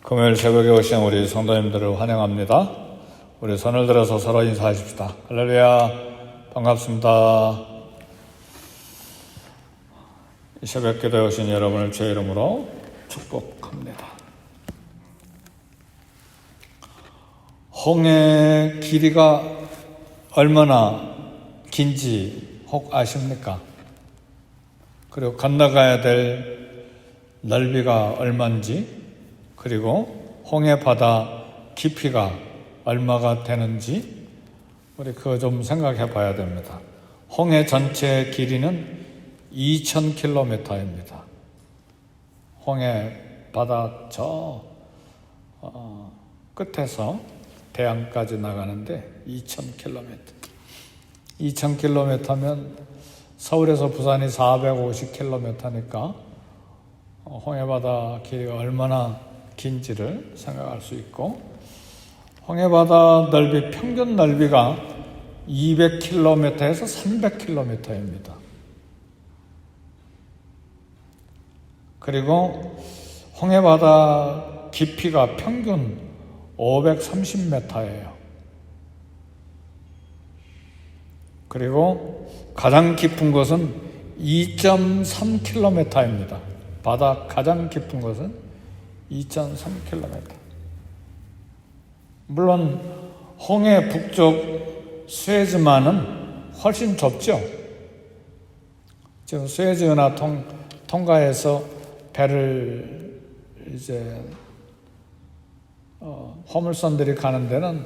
금요일 새벽에 오신 우리 성도님들을 환영합니다. 우리 손을 들어서 서로 인사하십시다. 할렐루야, 반갑습니다. 이 새벽 기도에 오신 여러분을 주의 이름으로 축복합니다. 홍해의 길이가 얼마나 긴지 혹 아십니까? 그리고 건너가야 될 넓이가 얼마인지, 그리고 홍해 바다 깊이가 얼마가 되는지 우리 그거 좀 생각해 봐야 됩니다. 홍해 전체 길이는 2000km입니다. 홍해 바다 저 끝에서 대양까지 나가는데 2000km. 2000km면 서울에서 부산이 450km니까 홍해바다 길이가 얼마나 긴지를 생각할 수 있고, 홍해바다 넓이, 평균 넓이가 200km에서 300km입니다. 그리고 홍해바다 깊이가 평균 530m예요. 그리고 가장 깊은 곳은 2.3km입니다. 바다 가장 깊은 곳은 2.3km. 물론 홍해 북쪽 수에즈만은 훨씬 좁죠. 지금 수에즈 운하 통가에서 배를 이제 화물선들이 가는 데는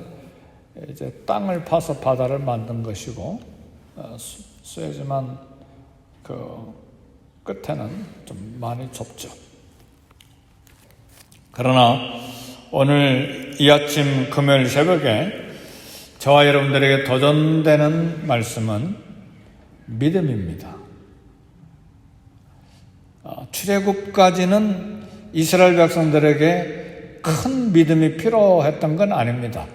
이제 땅을 파서 바다를 만든 것이고, 수에즈만 그 끝에는 좀 많이 좁죠. 그러나 오늘 이 아침 금요일 새벽에 저와 여러분들에게 도전되는 말씀은 믿음입니다. 출애굽까지는 이스라엘 백성들에게 큰 믿음이 필요했던 건 아닙니다.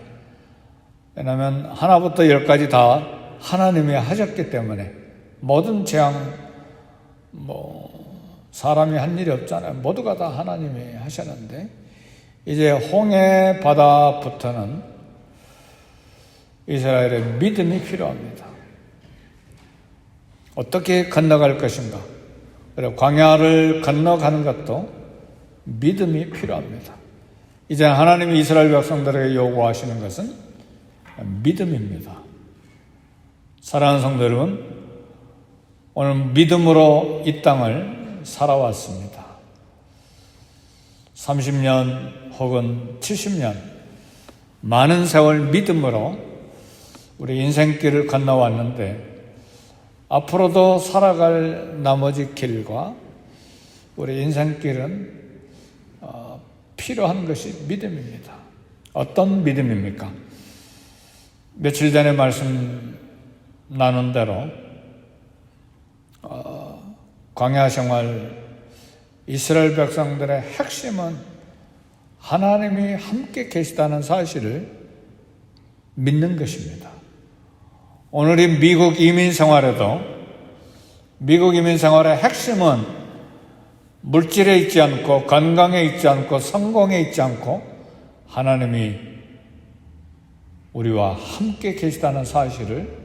왜냐하면 하나부터 열까지 다 하나님이 하셨기 때문에, 모든 재앙 사람이 한 일이 없잖아요. 모두가 다 하나님이 하셨는데, 이제 홍해 바다부터는 이스라엘의 믿음이 필요합니다. 어떻게 건너갈 것인가? 그리고 광야를 건너가는 것도 믿음이 필요합니다. 이제 하나님이 이스라엘 백성들에게 요구하시는 것은 믿음입니다. 사랑하는 성도 여러분, 오늘 믿음으로 이 땅을 살아왔습니다. 30년 혹은 70년 많은 세월 믿음으로 우리 인생길을 건너왔는데, 앞으로도 살아갈 나머지 길과 우리 인생길은 필요한 것이 믿음입니다. 어떤 믿음입니까? 며칠 전에 말씀 나눈 대로 광야 생활 이스라엘 백성들의 핵심은 하나님이 함께 계시다는 사실을 믿는 것입니다. 오늘 이 미국 이민 생활에도 미국 이민 생활의 핵심은 물질에 있지 않고, 건강에 있지 않고, 성공에 있지 않고, 하나님이 우리와 함께 계시다는 사실을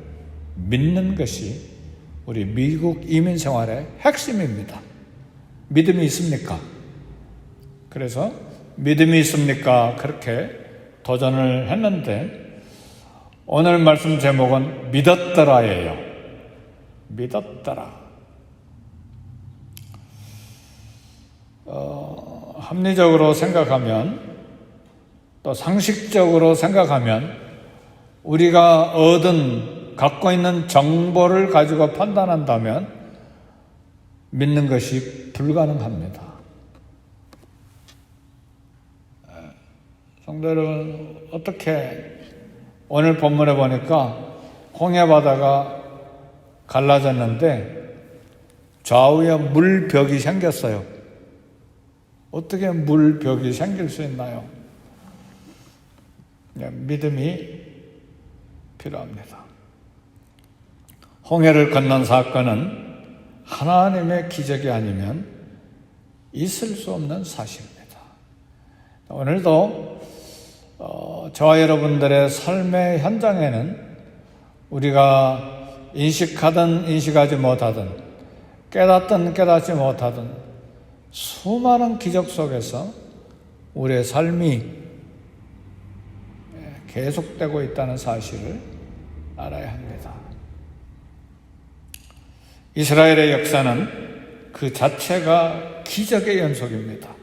믿는 것이 우리 미국 이민 생활의 핵심입니다. 믿음이 있습니까? 그래서 믿음이 있습니까? 그렇게 도전을 했는데, 오늘 말씀 제목은 믿었더라예요. 믿었더라. 합리적으로 생각하면, 또 상식적으로 생각하면, 우리가 갖고 있는 정보를 가지고 판단한다면 믿는 것이 불가능합니다. 성도 여러분, 어떻게 오늘 본문에 보니까 홍해 바다가 갈라졌는데 좌우에 물벽이 생겼어요. 어떻게 물벽이 생길 수 있나요? 믿음이 필요합니다. 홍해를 건넌 사건은 하나님의 기적이 아니면 있을 수 없는 사실입니다. 오늘도 저와 여러분들의 삶의 현장에는 우리가 인식하든 인식하지 못하든 깨닫든 깨닫지 못하든 수많은 기적 속에서 우리의 삶이 계속되고 있다는 사실을 알아야 합니다. 이스라엘의 역사는 그 자체가 기적의 연속입니다.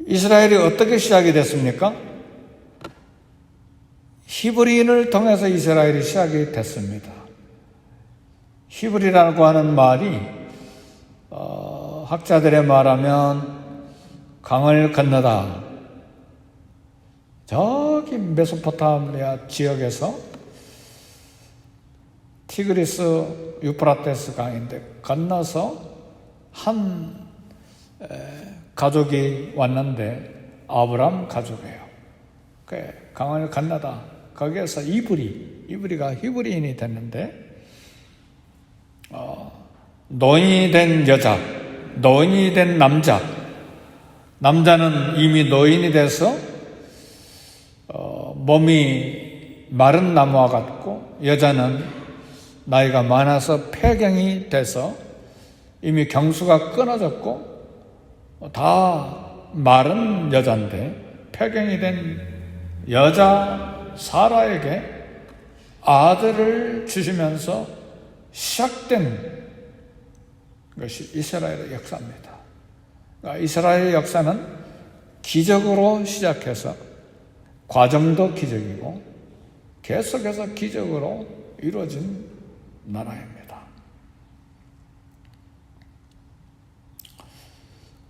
이스라엘이 어떻게 시작이 됐습니까? 히브리인을 통해서 이스라엘이 시작이 됐습니다. 히브리라고 하는 말이 학자들의 말하면 강을 건너다. 저기 메소포타미아 지역에서 티그리스 유프라테스 강인데 건너서 한 가족이 왔는데 아브람 가족이에요. 강을 건너다. 거기에서 이브리가 히브리인이 됐는데 노인이 된 여자, 노인이 된 남자는 이미 노인이 돼서 몸이 마른 나무와 같고 여자는 나이가 많아서 폐경이 돼서 이미 경수가 끊어졌고 다 마른 여자인데 폐경이 된 여자 사라에게 아들을 주시면서 시작된 것이 이스라엘의 역사입니다. 그러니까 이스라엘의 역사는 기적으로 시작해서 과정도 기적이고 계속해서 기적으로 이루어진 나라입니다.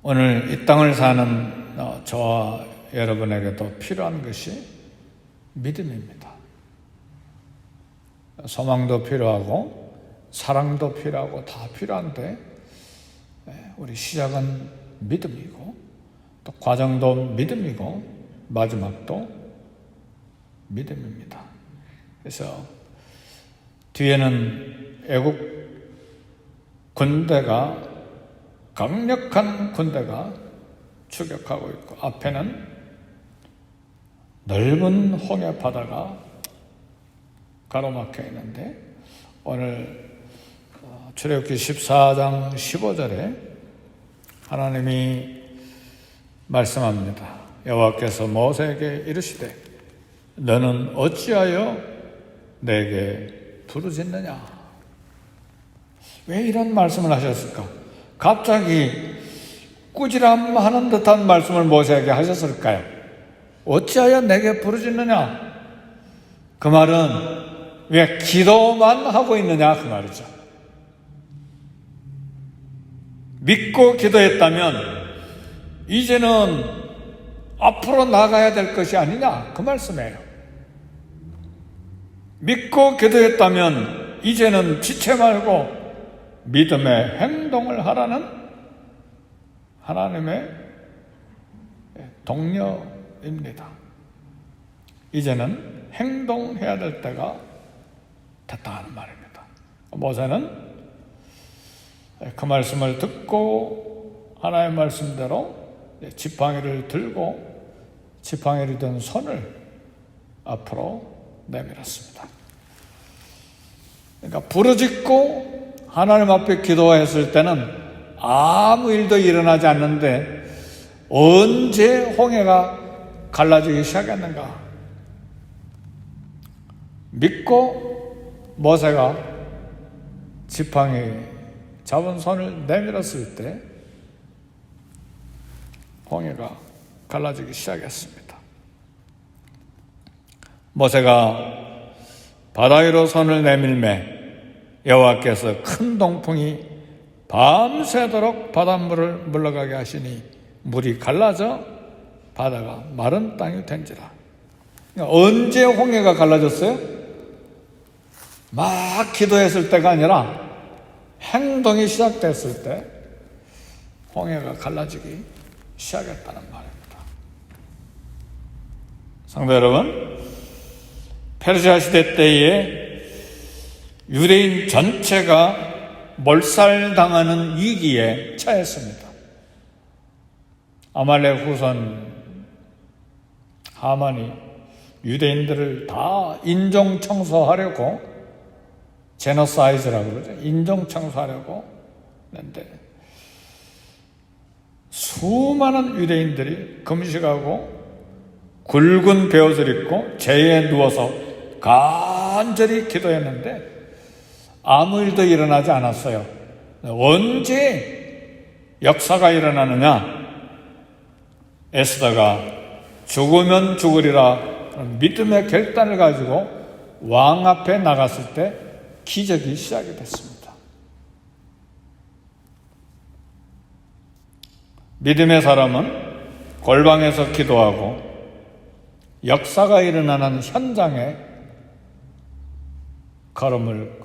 오늘 이 땅을 사는 저와 여러분에게도 필요한 것이 믿음입니다. 소망도 필요하고 사랑도 필요하고 다 필요한데 우리 시작은 믿음이고 또 과정도 믿음이고 마지막도 믿음입니다. 그래서 뒤에는 애국 군대가 강력한 군대가 추격하고 있고 앞에는 넓은 홍해 바다가 가로막혀 있는데 오늘 출애굽기 14장 15절에 하나님이 말씀합니다. 여호와께서 모세에게 이르시되 너는 어찌하여 내게 부르짖느냐? 왜 이런 말씀을 하셨을까? 갑자기 꾸지람하는 듯한 말씀을 모세에게 하셨을까요? 어찌하여 내게 부르짖느냐? 그 말은 왜 기도만 하고 있느냐 그 말이죠. 믿고 기도했다면 이제는 앞으로 나가야 될 것이 아니냐 그 말씀이에요. 믿고 기도했다면 이제는 지체 말고 믿음의 행동을 하라는 하나님의 독려입니다. 이제는 행동해야 될 때가 됐다 하는 말입니다. 모세는 그 말씀을 듣고 하나님의 말씀대로 지팡이를 들고 지팡이를 든 손을 앞으로 내밀었습니다. 그러니까 부르짖고 하나님 앞에 기도했을 때는 아무 일도 일어나지 않는데 언제 홍해가 갈라지기 시작했는가? 믿고 모세가 지팡이 잡은 손을 내밀었을 때 홍해가 갈라지기 시작했습니다. 모세가 바다 위로 손을 내밀매 여호와께서 큰 동풍이 밤새도록 바닷물을 물러가게 하시니 물이 갈라져 바다가 마른 땅이 된지라. 언제 홍해가 갈라졌어요? 막 기도했을 때가 아니라 행동이 시작됐을 때 홍해가 갈라지기 시작했다는 말입니다. 성도 여러분, 페르시아 시대 때에 유대인 전체가 몰살당하는 위기에 처했습니다. 아말렉 후손 하만이 유대인들을 다 인종 청소하려고, 제노사이즈라고 그러죠. 인종 청소하려고 했는데 수많은 유대인들이 금식하고 굵은 베옷을 입고 재에 누워서 간절히 기도했는데 아무 일도 일어나지 않았어요. 언제 역사가 일어나느냐? 에스더가 죽으면 죽으리라 믿음의 결단을 가지고 왕 앞에 나갔을 때 기적이 시작이 됐습니다. 믿음의 사람은 골방에서 기도하고 역사가 일어나는 현장에 걸음을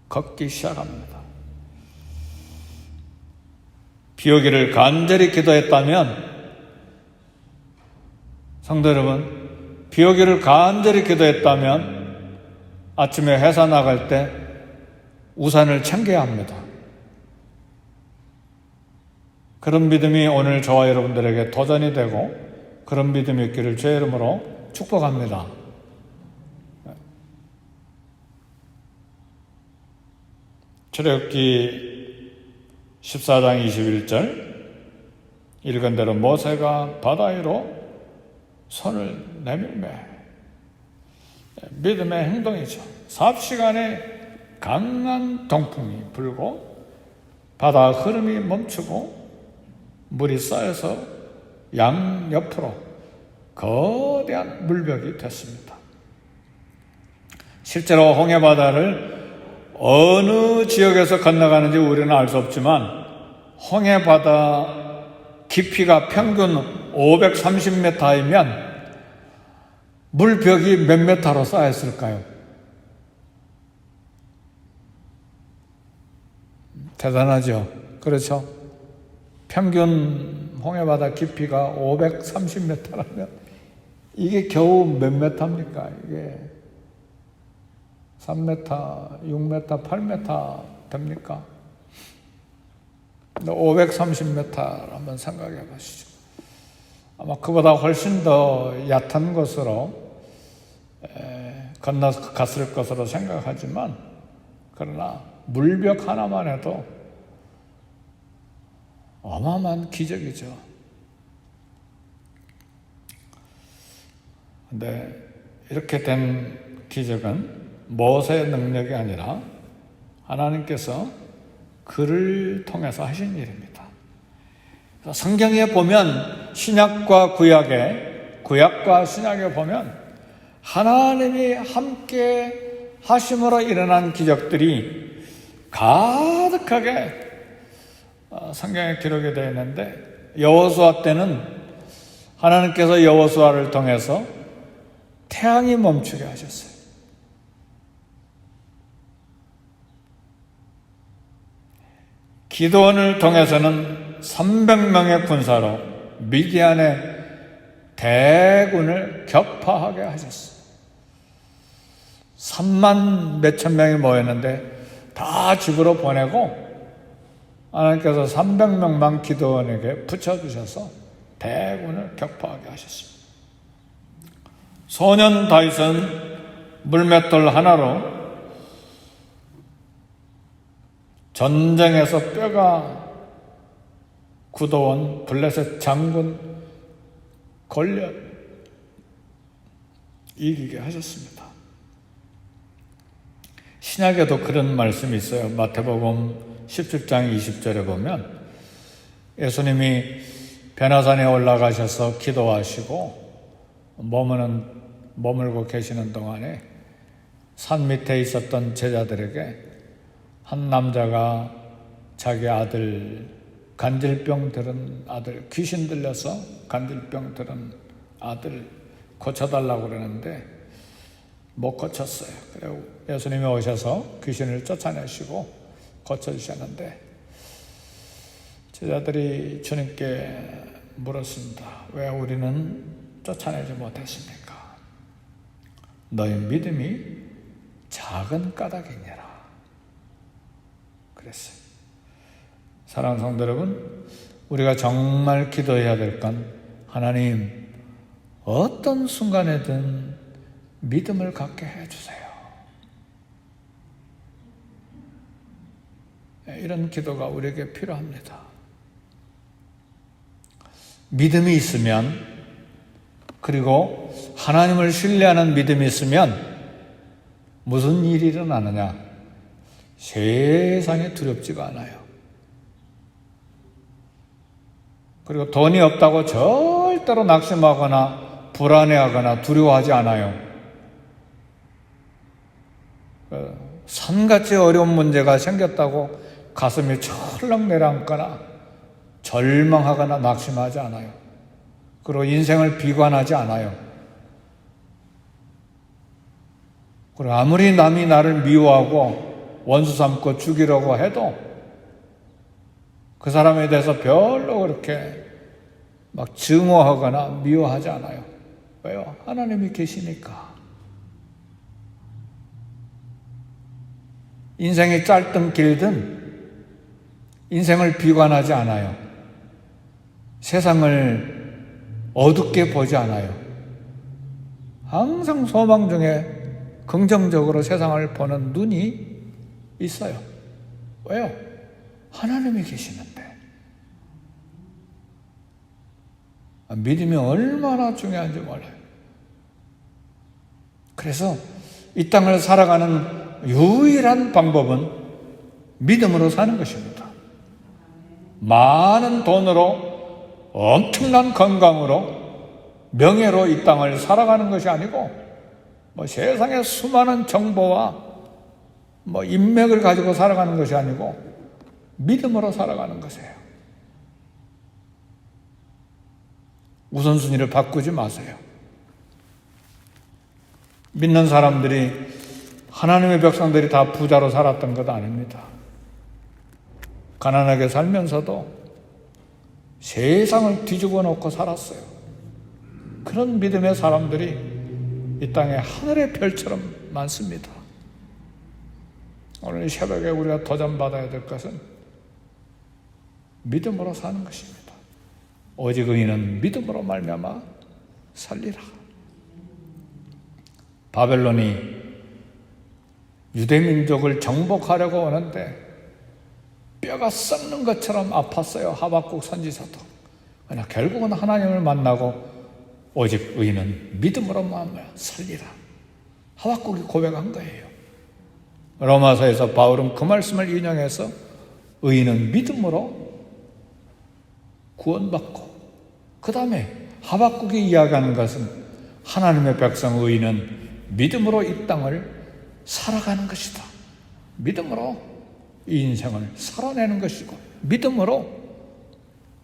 걷기 시작합니다. 비 오기를 간절히 기도했다면, 성도 여러분, 비 오기를 간절히 기도했다면 아침에 회사 나갈 때 우산을 챙겨야 합니다. 그런 믿음이 오늘 저와 여러분들에게 도전이 되고 그런 믿음이 있기를 주의 이름으로 축복합니다. 출애굽기 14장 21절 읽은 대로 모세가 바다 위로 손을 내밀매, 믿음의 행동이죠. 삽시간에 강한 동풍이 불고 바다 흐름이 멈추고 물이 쌓여서 양옆으로 거대한 물벽이 됐습니다. 실제로 홍해바다를 어느 지역에서 건너가는지 우리는 알 수 없지만 홍해바다 깊이가 평균 530m이면 물벽이 몇 메타로 쌓였을까요? 대단하죠. 그렇죠? 평균 홍해바다 깊이가 530m라면 이게 겨우 몇 메타입니까? 이게 3m, 6m, 8m 됩니까? 530m 한번 생각해 보시죠. 아마 그보다 훨씬 더 얕은 곳으로 건너갔을 것으로 생각하지만, 그러나 물벽 하나만 해도 어마어마한 기적이죠. 근데 이렇게 된 기적은 모세의 능력이 아니라 하나님께서 그를 통해서 하신 일입니다. 성경에 보면 신약과 구약과 신약에 보면 하나님이 함께 하심으로 일어난 기적들이 가득하게 성경에 기록이 되어 있는데, 여호수아 때는 하나님께서 여호수아를 통해서 태양이 멈추게 하셨어요. 기드온을 통해서는 300명의 군사로 미디안의 대군을 격파하게 하셨어요. 3만 몇천 명이 모였는데 다 집으로 보내고 하나님께서 300명만 기드온에게 붙여주셔서 대군을 격파하게 하셨습니다. 소년 다윗은 물맷돌 하나로 전쟁에서 뼈가 굳어온 블레셋 장군 골리앗 이기게 하셨습니다. 신약에도 그런 말씀이 있어요. 마태복음 17장 20절에 보면 예수님이 변화산에 올라가셔서 기도하시고 머물고 계시는 동안에 산 밑에 있었던 제자들에게 한 남자가 자기 아들, 간질병 들은 아들, 귀신 들려서 간질병 들은 아들 고쳐달라고 그러는데 못 고쳤어요. 그리고 예수님이 오셔서 귀신을 쫓아내시고 고쳐주셨는데 제자들이 주님께 물었습니다. 왜 우리는 쫓아내지 못했습니까? 너희 믿음이 작은 까닭이니라 그랬어요. 사랑하는 성도 여러분, 우리가 정말 기도해야 될 건 하나님, 어떤 순간에든 믿음을 갖게 해주세요. 이런 기도가 우리에게 필요합니다. 믿음이 있으면, 그리고 하나님을 신뢰하는 믿음이 있으면 무슨 일이 일어나느냐? 세상에 두렵지가 않아요. 그리고 돈이 없다고 절대로 낙심하거나 불안해하거나 두려워하지 않아요. 산같이 어려운 문제가 생겼다고 가슴이 철렁 내려앉거나 절망하거나 낙심하지 않아요. 그리고 인생을 비관하지 않아요. 그리고 아무리 남이 나를 미워하고 원수 삼고 죽이려고 해도 그 사람에 대해서 별로 그렇게 막 증오하거나 미워하지 않아요. 왜요? 하나님이 계시니까. 인생이 짧든 길든 인생을 비관하지 않아요. 세상을 어둡게 보지 않아요. 항상 소망 중에 긍정적으로 세상을 보는 눈이 있어요. 왜요? 하나님이 계시는데. 믿음이 얼마나 중요한지 몰라요. 그래서 이 땅을 살아가는 유일한 방법은 믿음으로 사는 것입니다. 많은 돈으로, 엄청난 건강으로, 명예로 이 땅을 살아가는 것이 아니고 세상의 수많은 정보와 인맥을 가지고 살아가는 것이 아니고 믿음으로 살아가는 것이에요. 우선순위를 바꾸지 마세요. 믿는 사람들이, 하나님의 백성들이 다 부자로 살았던 것 아닙니다. 가난하게 살면서도 세상을 뒤집어 놓고 살았어요. 그런 믿음의 사람들이 이 땅에 하늘의 별처럼 많습니다. 오늘 이 새벽에 우리가 도전받아야 될 것은 믿음으로 사는 것입니다. 오직 의인은 믿음으로 말미암아 살리라. 바벨론이 유대민족을 정복하려고 오는데 뼈가 썩는 것처럼 아팠어요. 하박국 선지자도. 그러나 결국은 하나님을 만나고 오직 의인은 믿음으로 말미암아 살리라. 하박국이 고백한 거예요. 로마서에서 바울은 그 말씀을 인용해서 의인은 믿음으로 구원받고, 그 다음에 하박국이 이야기하는 것은 하나님의 백성 의인은 믿음으로 이 땅을 살아가는 것이다. 믿음으로 이 인생을 살아내는 것이고, 믿음으로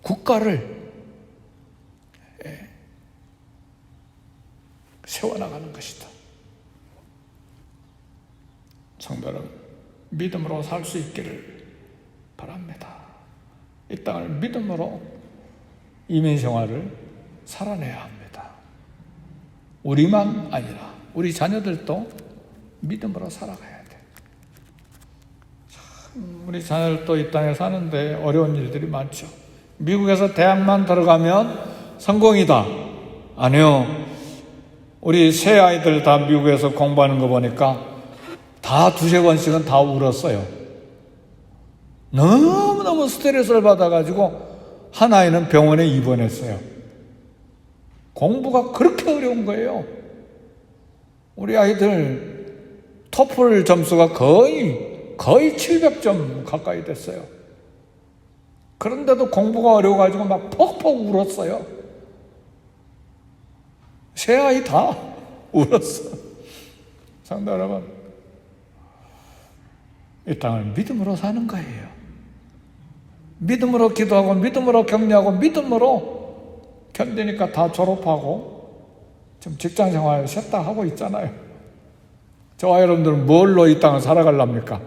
국가를 세워나가는 것이다. 성도 여러분, 믿음으로 살 수 있기를 바랍니다. 이 땅을 믿음으로 이민생활을 살아내야 합니다. 우리만 아니라 우리 자녀들도 믿음으로 살아가야 돼. 참, 우리 자녀들도 이 땅에 사는데 어려운 일들이 많죠. 미국에서 대학만 들어가면 성공이다. 아니요. 우리 새 아이들 다 미국에서 공부하는 거 보니까 다 두세 번씩은 다 울었어요. 너무너무 스트레스를 받아가지고 한 아이는 병원에 입원했어요. 공부가 그렇게 어려운 거예요. 우리 아이들 토플 점수가 거의 700점 가까이 됐어요. 그런데도 공부가 어려워가지고 막 퍽퍽 울었어요. 새 아이 다 울었어. 성도 여러분, 이 땅을 믿음으로 사는 거예요. 믿음으로 기도하고 믿음으로 격려하고 믿음으로 견디니까 다 졸업하고 지금 직장생활 셋 다 하고 있잖아요. 저와 여러분들은 뭘로 이 땅을 살아가려합니까?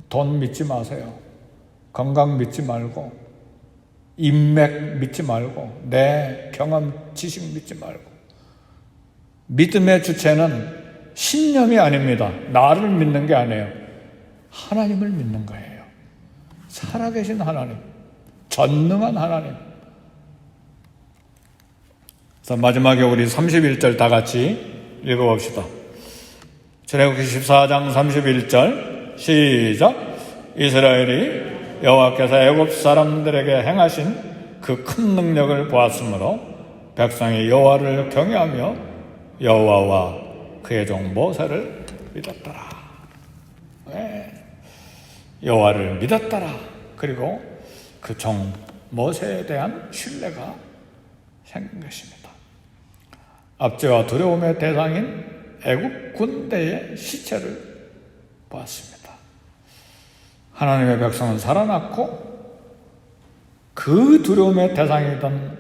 돈 믿지 마세요. 건강 믿지 말고, 인맥 믿지 말고, 내 경험, 지식 믿지 말고. 믿음의 주체는 신념이 아닙니다. 나를 믿는 게 아니에요. 하나님을 믿는 거예요. 참 살아계신 하나님, 전능한 하나님. 그래서 마지막에 우리 31절 다 같이 읽어봅시다. 출애굽기 14장 31절 시작. 이스라엘이 여호와께서 애굽 사람들에게 행하신 그 큰 능력을 보았으므로 백성이 여호와를 경외하며 여호와와 그의 종 모세를 믿었더라. 여호와를 믿었더라. 그리고 그 종 모세에 대한 신뢰가 생긴 것입니다. 압제와 두려움의 대상인 애국 군대의 시체를 보았습니다. 하나님의 백성은 살아났고 그 두려움의 대상이던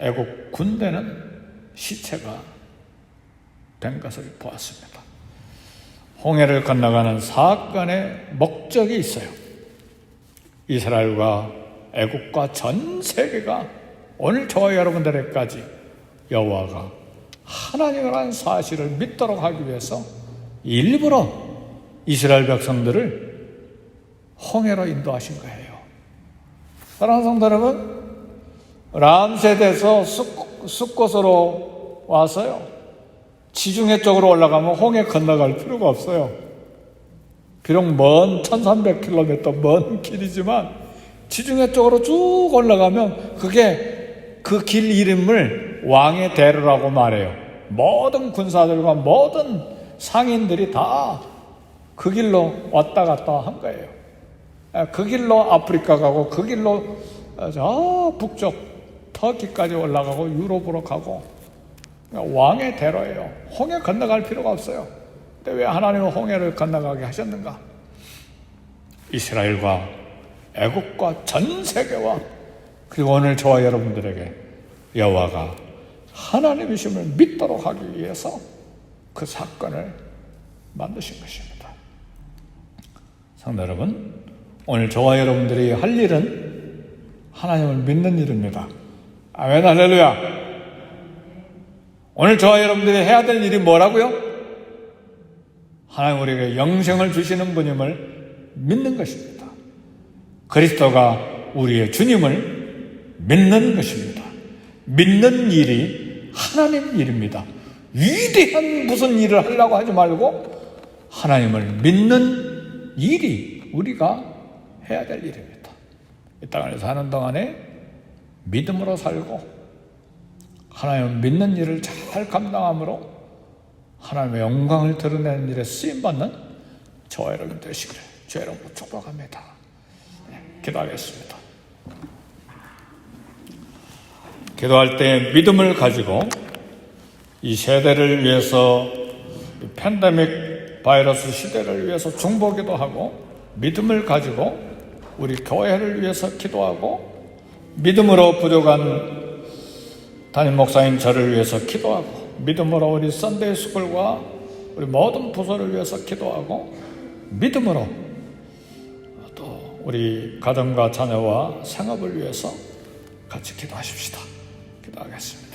애국 군대는 시체가 된 것을 보았습니다. 홍해를 건너가는 사건의 목적이 있어요. 이스라엘과 애국과 전 세계가 오늘 저와 여러분들에게까지 여호와가 하나님이라는 사실을 믿도록 하기 위해서 일부러 이스라엘 백성들을 홍해로 인도하신 거예요. 사랑하는 성도 여러분, 람세에서 숫곳으로 와서요, 지중해 쪽으로 올라가면 홍해 건너갈 필요가 없어요. 비록 먼 1300km 먼 길이지만 지중해 쪽으로 쭉 올라가면 그게 그 길 이름을 왕의 대로라고 말해요. 모든 군사들과 모든 상인들이 다 그 길로 왔다 갔다 한 거예요. 그 길로 아프리카 가고 그 길로 저 북쪽 터키까지 올라가고 유럽으로 가고 왕의 대로예요. 홍해 건너갈 필요가 없어요. 근데 왜 하나님은 홍해를 건너가게 하셨는가? 이스라엘과 애국과 전 세계와 그리고 오늘 저와 여러분들에게 여호와가 하나님이심을 믿도록 하기 위해서 그 사건을 만드신 것입니다. 성도 여러분, 오늘 저와 여러분들이 할 일은 하나님을 믿는 일입니다. 아멘, 할렐루야. 오늘 저와 여러분들이 해야 될 일이 뭐라고요? 하나님 우리에게 영생을 주시는 분임을 믿는 것입니다. 그리스도가 우리의 주님을 믿는 것입니다. 믿는 일이 하나님 일입니다. 위대한 무슨 일을 하려고 하지 말고 하나님을 믿는 일이 우리가 해야 될 일입니다. 이 땅을 사는 동안에 믿음으로 살고 하나님을 믿는 일을 잘 감당함으로 하나님의 영광을 드러내는 일에 쓰임받는 저와 여러분 되시기를 주의 이름으로 축복합니다. 기도하겠습니다. 기도할 때 믿음을 가지고 이 세대를 위해서 팬데믹 바이러스 시대를 위해서 중보기도 하고 믿음을 가지고 우리 교회를 위해서 기도하고 믿음으로 부족한 담임 목사인 저를 위해서 기도하고 믿음으로 우리 썬데이 스쿨과 우리 모든 부서를 위해서 기도하고 믿음으로 또 우리 가정과 자녀와 생업을 위해서 같이 기도하십시다. 기도하겠습니다.